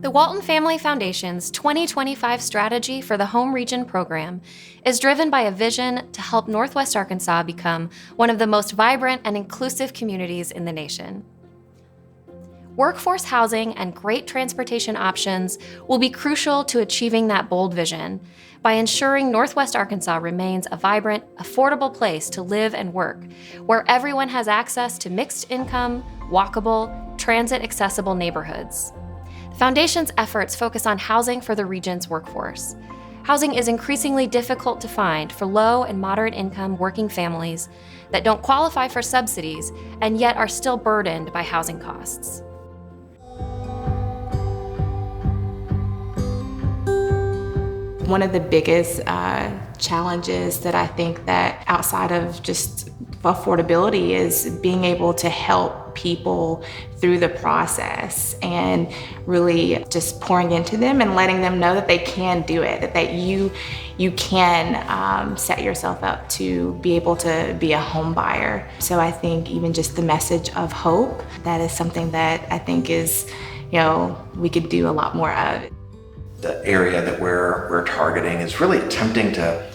The Walton Family Foundation's 2025 strategy for the Home Region program is driven by a vision to help Northwest Arkansas become one of the most vibrant and inclusive communities in the nation. Workforce housing and great transportation options will be crucial to achieving that bold vision by ensuring Northwest Arkansas remains a vibrant, affordable place to live and work, where everyone has access to mixed income, walkable, transit-accessible neighborhoods. The Foundation's efforts focus on housing for the region's workforce. Housing is increasingly difficult to find for low and moderate income working families that don't qualify for subsidies and yet are still burdened by housing costs. One of the biggest challenges that I think that outside of just affordability is being able to help people through the process and really just pouring into them and letting them know that they can do it, that you can set yourself up to be able to be a home buyer. So I think even just the message of hope, that is something that I think is, we could do a lot more of. The area that we're targeting is really attempting to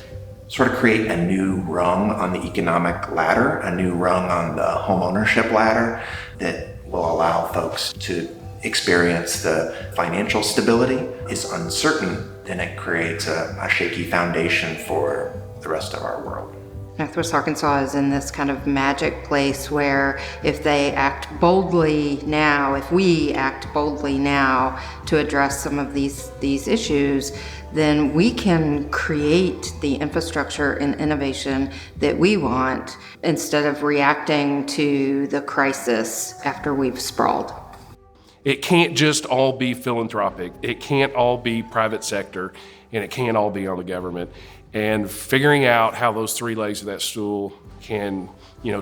sort of create a new rung on the economic ladder, a new rung on the home ownership ladder that will allow folks to experience the financial stability. Is uncertain, then it creates a shaky foundation for the rest of our world. Northwest Arkansas is in this kind of magic place where if we act boldly now to address some of these issues, then we can create the infrastructure and innovation that we want instead of reacting to the crisis after we've sprawled. It can't just all be philanthropic. It can't all be private sector, and it can't all be on the government. And figuring out how those three legs of that stool can,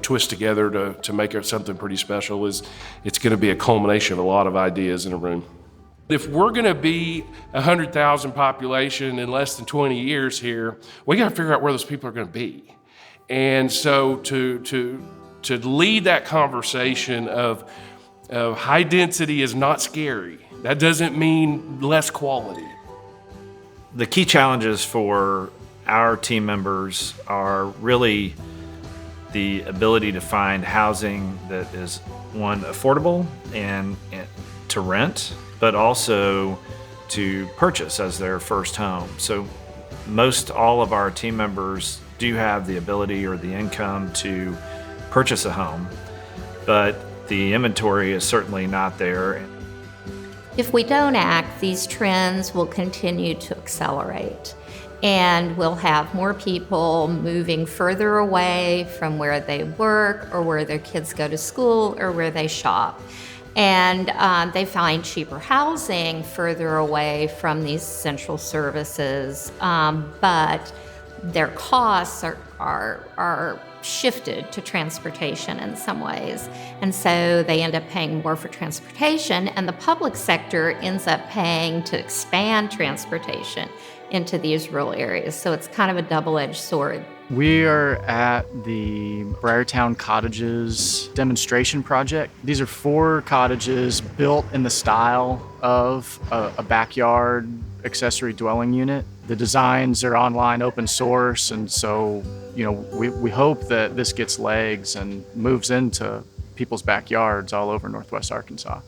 twist together to make it something pretty special it's going to be a culmination of a lot of ideas in a room. If we're going to be 100,000 population in less than 20 years here, we got to figure out where those people are going to be. And so to lead that conversation of high density is not scary. That doesn't mean less quality. The key challenges for our team members are really the ability to find housing that is, one, affordable and to rent, but also to purchase as their first home. So most all of our team members do have the ability or the income to purchase a home, but the inventory is certainly not there. If we don't act, these trends will continue to accelerate, and we'll have more people moving further away from where they work or where their kids go to school or where they shop. And they find cheaper housing further away from these central services, but their costs are shifted to transportation in some ways. And so they end up paying more for transportation, and the public sector ends up paying to expand transportation into these rural areas. So it's kind of a double-edged sword. We are at the Briartown Cottages demonstration project. These are 4 cottages built in the style of a backyard accessory dwelling unit. The designs are online, open source, and so we hope that this gets legs and moves into people's backyards all over Northwest Arkansas.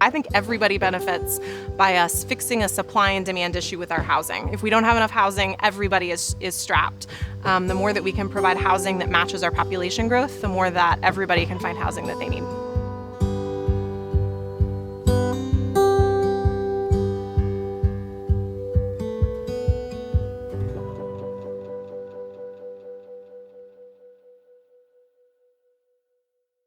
I think everybody benefits by us fixing a supply and demand issue with our housing. If we don't have enough housing, everybody is strapped. The more that we can provide housing that matches our population growth, the more that everybody can find housing that they need.